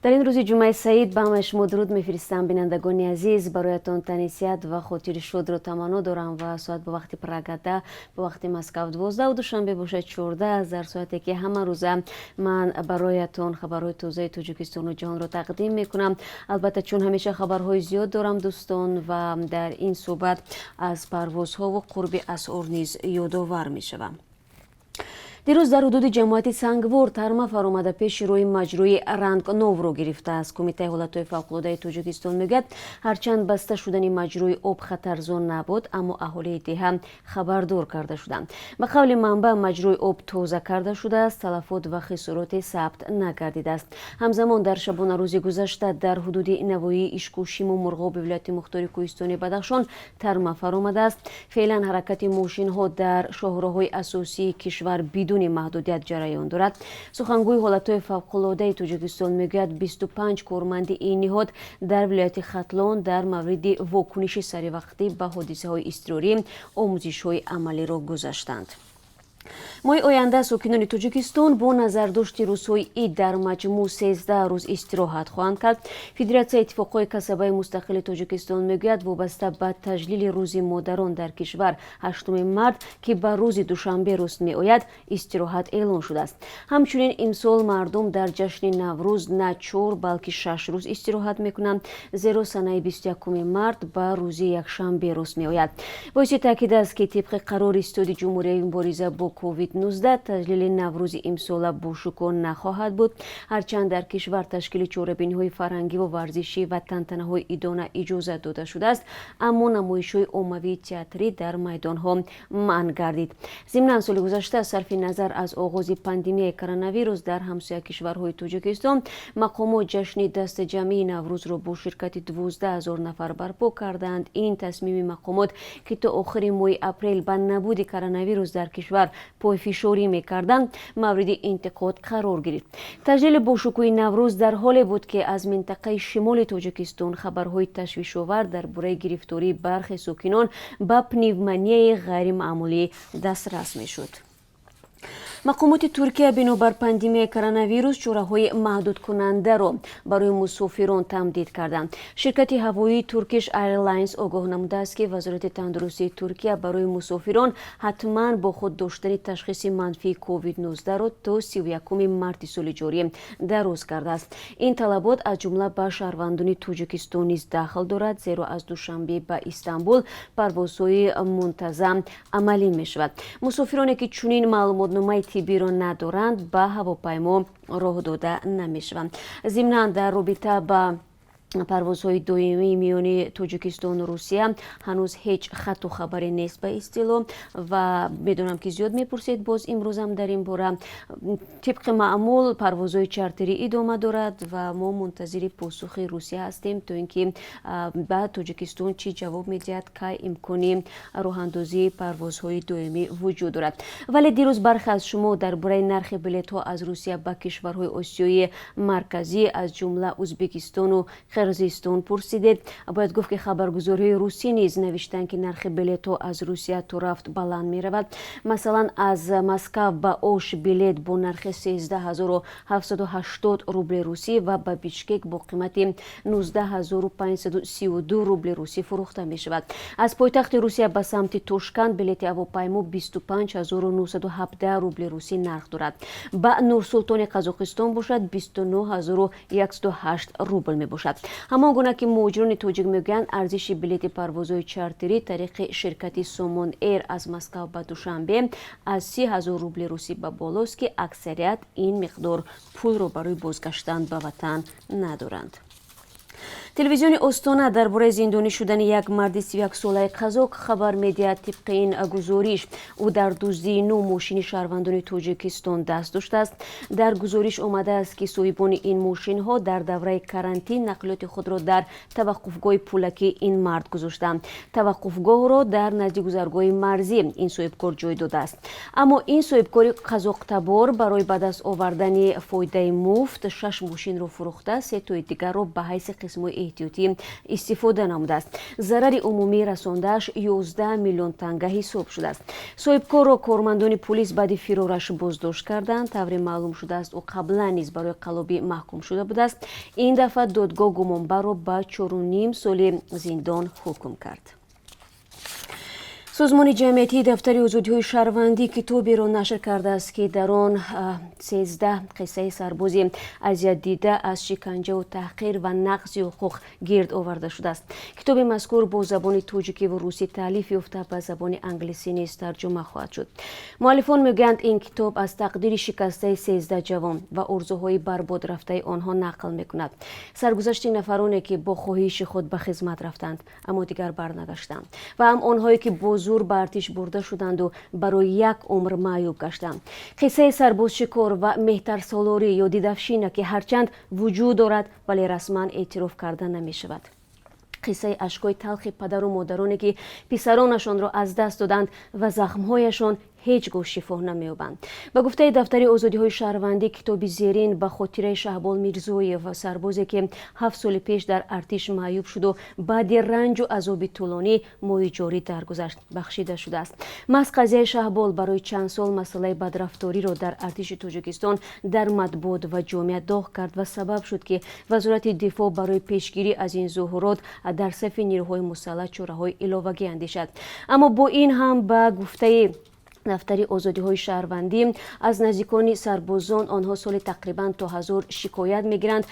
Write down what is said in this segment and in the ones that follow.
در این روز جمعه سعید به همه شما درود میفرستم. بینندگان عزیز، برایتان تنیسیت و خاطر شاد رو تمنا دارم و ساعت به وقت پراگادا به وقت مسکو 12 و دوشنبه باشه 14 در ساعتی که همه روزه من برایتان خبرهای تازه تاجیکستان و جهان رو تقدیم میکنم. البته چون همیشه خبرهای زیاد دارم دوستان و در این صحبت از پروازها و قرب اسعار نیز یادآور میشوم. دیروز در حدود جماعت سنگوار ترما فرآمده پیش روی مجروی رنگ نو رو گرفته است. کمیته حالتهای فوق‌العاده تاجیکستان میگوید هرچند بسته شدن مجروی آب خطرزا نبود اما اهالی دهه خبردار کرده شدند. به قول منبع مجروی آب تازه کرده شده است، تلفات و خسارات ثبت نگردیده است. همزمان در شبانه روز گذشته در حدود نواحی اشکوشیم و مرغاب ولایت مختار کوهستانی بدخشان ترما فرآمده است. فعلا حرکت ماشین ها در شاهراهای اساسی کشور بدون محدودیت جریان دارد. سخنگوی حالتهای فوق‌العاده تاجیکستان میگوید 25 کارمند این نهاد در ولایت ختلان در مورد واکنش سریع به حادثه های اضطراری آموزش های عملی را گذاشتند. ماه آینده ساکنان تاجیکستان با نظرداشت روزهای عید در مجموع 13 روز استراحت خواهند کرد. فدراسیون اتفاقهای کسبه مستقل تاجیکستان میگوید وابسته به تجلیل روز مادران در کشور 8 مارد که به روز دوشنبه راست میآید استراحت اعلان شده است. همچنین امسال مردم در جشن نوروز نه 4 بلکه 6 روز استراحت میکنند، زیرا سنه 21 مارد به روز یکشنبه راست میآید. باعث تاکید است که طبق قرار استاد جمهوری مبارزه با کووید 19 تجلیل نوروز امسال با شکوه نخواهد بود. هرچند در کشور تشکیل چهاربینی‌های فرهنگی و ورزشی و تنتنه‌های عیدانه اجازه داده شده است، اما نمایش‌های عمومی تئاتری در میدان‌ها منع گردید. ضمن سال گذشته صرف نظر از آغاز پاندمی کرونا ویروس در همسایه کشورهای تاجیکستان مقامات جشن دست جمعی نوروز را با شرکت 12,000 نفر برپا کردند. این تصمیم مقامات که تا آخر ماه اپریل به نبود کرونا ویروس در کشور پای فشاری میکردند مورد انتقاد قرار گرفت. تجلیل با شکوه نوروز در حالی بود که از منطقه شمال تاجیکستان خبرهای تشویش‌آور درباره گرفتاری برخی ساکنان به پنیومونی غیر معمولی دسترس میشد. مقامات ترکیه بنابر پاندمی کرونا ویروس چاره‌های محدود کننده را برای مسافران تمدید کردند. شرکت هوایی ترکیش ایرلاینز آگاه نموده است که وزارت تندرستی ترکیه برای مسافران حتما با خود داشتن تشخیص منفی کووید 19 را تا 31 مارت سال جاری دراز کرده است. این طلبات از جمله به شهروندان تاجیکستان نیز داخل دارد، زیرا از دوشنبه به استانبول پروازهای منتظم عملی می شود. مسافرانی که چنین معلوماتنامه طبی را ندارند به هواپیما راه داده نمیشوند. ضمناً در رابطه با پروازهای دائمی میان تاجیکستان و روسیه هنوز هیچ خط و خبری نیست به اصطلاح و میدونم که زیاد میپرسید. باز امروز هم در این باره طبق معمول پروازهای چارتری ادامه دارد و ما منتظر پاسخ روسیه هستیم تا اینکه به تاجیکستان چی جواب میدهد که امکانی راه اندازی پروازهای دائمی وجود دارد. ولی دیروز برخی از شما درباره نرخ بلیط ها از روسیه به کشورهای آسیای مرکزی از جمله ازبکستان و قرقیزستان پرسیدید. باید گفت که خبرگزاری روسی نیز نوشتند که نرخ بلیط از روسیه تا رفت بلند می رود. مثلا از مسکو به اوش بلیط با نرخ 13,780 روبل روسی و به بیشکک با قیمت 19,532 روبل روسی فروخته می شود. از پایتخت روسیه به سمت توشکند بلیط هواپیما 25,917 روبل روسی نرخ دارد. به نورسلطان قزاقستان باشد 29,108 روبل می باشد. همان گونه که مهاجران تاجیک میگویند ارزش بلیط پروازهای چارتری طریق شرکت سومون ایر از مسکو به دوشنبه از 30,000 روبل روسی به بالاست که اکثریت این مقدار پول را برای بازگشتن به وطن ندارند. تلویزیون استانه درباره زندانی شدن یک مرد 31 ساله قزاق خبر میدهد. طبق این گزارش او در دزدی 9 ماشین شهروندان تاجیکستان دست داشته است. در گزارش آمده است که صاحبان این ماشین ها در دوره کرانتین نقلیات خود را در توقفگاه پولکی این مرد گذاشتند. توقفگاه را در نزدیک گذرگاه مرزی این صاحبکار جای داده است. اما این صاحبکار قزاق تبار برای به دست آوردن فایده مفت 6 ماشین را فروخته، 3 تا دیگر را به حیث قسم‌های эҳтиётӣ истифода намудааст. зарари умумӣ расондааш 11 миллион танга ҳисоб шудааст. соҳибкорро кормандони полис баъди фирораш боздошт карданд. тавре маълум шудааст ӯ қаблан низ барои қаллобӣ маҳкум шуда будааст. ин дафъа додгоҳ гумонбарро ба 4.5 соли зиндон ҳукм кард. созмони ҷамъиятии дафтари озодиҳои шаҳрвандӣ китоберо нашр кардааст, ки дар он 13 қиссаи сарбози азиятдида аз шиканҷаву таҳқир ва нақзи ҳуқуқ гирд оварда шудааст. китоби мазкур бо забони тоҷикӣ ва русӣ таълиф ёфта ба забони англисӣ низ тарҷума хоҳад шуд. муаллифон мегӯянд, ин китоб аз тақдири шикастаи 13 ҷавон ва орзуҳои барбодрафтаи онҳо нақл мекунад. саргузашти нафароне, ки бо хоҳиши худ ба хизмат рафтанд, аммо дигар барнагаштанд, ва ҳам онҳое, ки бо зур ба артиш бурда шуданду барои як умр маъюб гаштанд. қиссаи сарбозшикор ва меҳтарсолорӣ ё дидавшина, ки ҳарчанд вуҷуд дорад, вале расман эътироф карда намешавад. қиссаи ашкҳои талхи падару модароне, ки писаронашонро аз даст доданд ва захмҳояшон ҳеҷ гоҳ шифо намеёбанд. ба гуфтаи дафтари озодиҳои шаҳрвандӣ, китоби зерин ба хотираи Шаҳбол Мирзоев, сарбозе, ки 7 соли пеш дар артиш маъюб шуду баъди ранҷу азоби тӯлонӣ моҳи ҷорӣ даргузашт, бахшида шудааст. маҳз қазияи Шаҳбол барои чанд сол масъалаи бадрафториро дар артиши Тоҷикистон дар матбуот ва ҷомеа доғ кард ва сабаб шуд, ки вазорати дифоъ барои пешгирӣ аз ин зуҳурот дар сафи нирӯҳои мусаллаҳ чораҳои иловагӣ андешад. аммо бо ин ҳам ба гуфтаи дафтари озодиҳои шаҳрвандӣ аз наздикони сарбозон онҳо соли тақрибан то 1000 шикоят мегиранд,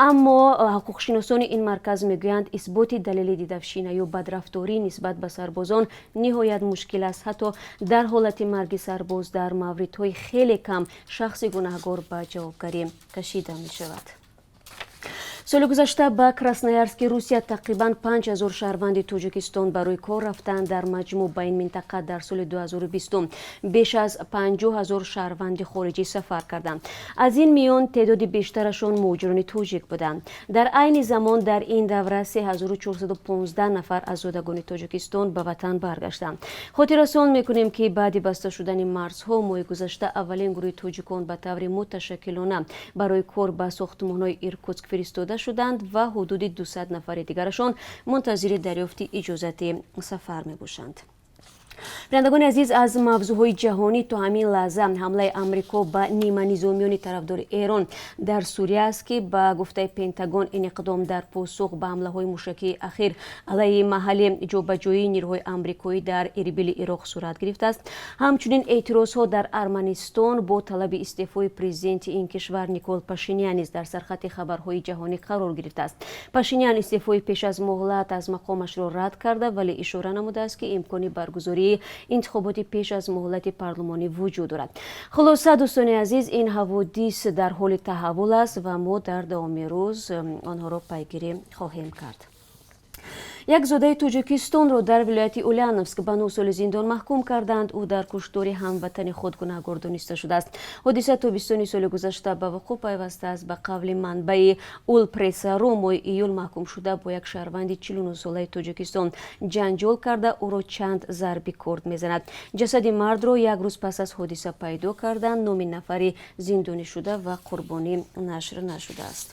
аммо ҳуқуқшиносони ин марказ мегӯянд, исботи далели дидавшина ё бадрафторӣ нисбат ба сарбозон ниҳоят мушкил аст. ҳатто дар ҳолати марги сарбоз дар мавридҳои хеле кам шахси гунаҳгор ба ҷавобгарӣ кашида мешавад. соли гузашта ба Красноярски, Русия, тақрибан 5000 шаҳрванди Тоҷикистон барои кор рафтанд. дар маҷмӯъ ба ин минтақа дар соли 2020 беш аз 50000 шаҳрванди хориҷӣ сафар карданд. аз ин миён теъдоди бештарашон муҳоҷирони тоҷик буданд. дар айни замон дар ин давра 3415 нафар аз зодагони Тоҷикистон ба ватан баргаштанд. хотиррасон мекунем, ки баъди баста шудани марзҳо моҳи гузашта аввалин гурӯҳи тоҷикон ба таври муташаккилона барои кор ба сохтмонҳои Иркутск фиристода шуданд ва ҳудуди 200 нафари дигарашон мунтазири дарёфти иҷозати сафар мебошанд. бинандагони азиз, аз мавзӯъҳои ҷаҳонӣ то ҳамин лаҳза ҳамлаи амрико ба ниманизомиёни тарафдори Эрон дар Сурия аст, ки ба гуфтаи Пентагон ин иқдом дар посух ба ҳамлаҳои мушакии ахир алайҳи маҳалли ҷобаҷоии нирӯҳои амрикоӣ дар Ирбили Ироқ сурат гирифтааст. ҳамчунин эътирозҳо дар Арманистон бо талаби истеъфои президенти ин кишвар Никол Пашинян низ дар сархати хабарҳои ҷаҳонӣ қарор гирифтааст. Пашинян истеъфои пеш аз муҳлат аз мақомашро рад карда, вале ишора намудааст, ки имкони баргузории интихоботи пеш аз муҳлати парлумонӣ вуҷуд дорад. хулоса, дӯстони азиз, ин ҳаводис дар ҳоли таҳаввул аст ва мо дар давоми рӯз онҳоро пайгирӣ хоҳем кард. як зодаи Тоҷикистонро дар вилояти Ульяновск ба 9 соли зиндон маҳкум карданд. ӯ дар куштори ҳамватани худ гунаҳгор дониста шудааст. ҳодиса тобистони соли гузашта ба вуқӯъ пайваста аст. ба қавли манбаи Улпрессару моҳи июл маҳкум шуда бо як шаҳрванди 49 солаи Тоҷикистон ҷанҷол карда, ӯро чанд зарби корд мезанад. ҷасади мардро як рӯз пас аз ҳодиса пайдо карданд. номи нафари зиндонӣ шуда ва қурбонӣ нашр нашудааст.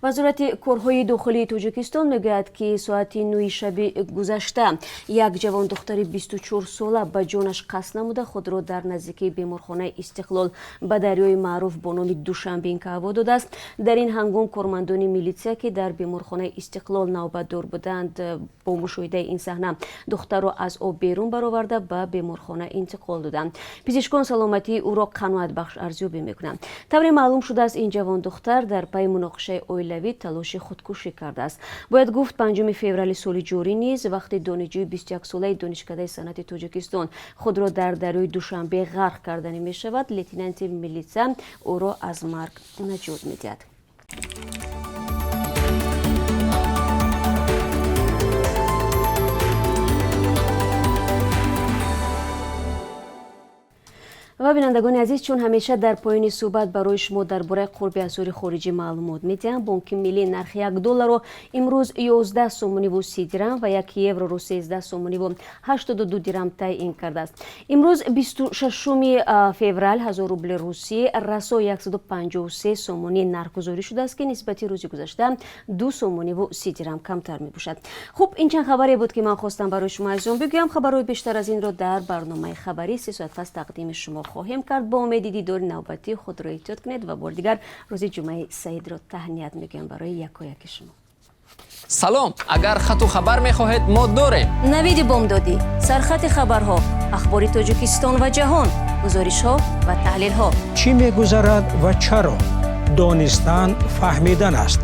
вазорати корҳои дохилии Тоҷикистон мегӯяд, ки соати 9 шаби гузашта як ҷавондухтари 24 сола ба ҷонаш қасд намуда худро дар наздикии беморхонаи Истиқлол ба дарёи маъруф бо номи Душанбинка ҳаво додааст. дар ин ҳангом кормандони милитсия, ки дар беморхонаи Истиқлол навбатдор буданд, бо мушоҳидаи ин саҳна духтарро аз об берун бароварда ба беморхона интиқол доданд. пизишкон саломатии ӯро қаноатбахш арзёбӣ мекунанд. тавре маълум шудааст, ин ҷавондухтар дар пайи муноқишаи оилавӣ талоши худкушӣ кардааст. бояд гуфт 5 феврали соли ҷорӣ низ вақти донишҷӯи 21 солаи донишкадаи санъати Тоҷикистон худро дар дарёи Душанбе ғарқ карданӣ мешавад, лейтенанти милитсия ӯро аз марг наҷот медиҳад. ва бинандагони азиз, чун ҳамеша дар поёни суҳбат барои шумо дар бораи қурби асъори хориҷӣ маълумот медиҳам. Бонки миллии нархи $1 имрӯз 11 сомониву 30 дирам ва 1 евроро 13 сомониву 82 дирам таъин кардааст. Имрӯз 26 феврал 1000 рубли русӣ расо 153 сомонӣ нархгузорӣ шудааст ки нисбати рӯзи гузашта 2 сомониву 30 дирам камтар мебошад. хуб, ин чанд хабаре буд ки ман хостам барои шумо азизон бигӯям. хабарҳои бештар аз инро дар барномаи хабари 3 соат пас тақдими шумо хоҳем кард. Бо умеди дидори навбатӣ худро эҳтиёт кунед ва бор дигар рӯзи ҷумъаи саидро таҳният мегӯям барои якояки шумо. салом, агар хату хабар мехоҳед мо дорем. навиди бомдодӣ, сархатти хабарҳо, ахбори тоҷикистон ва ҷаҳон, гузоришҳо ва таҳлилҳо. чӣ мегузарад ва чаро? донистан фаҳмидан аст.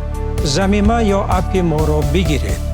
замима ё апи моро бигиред.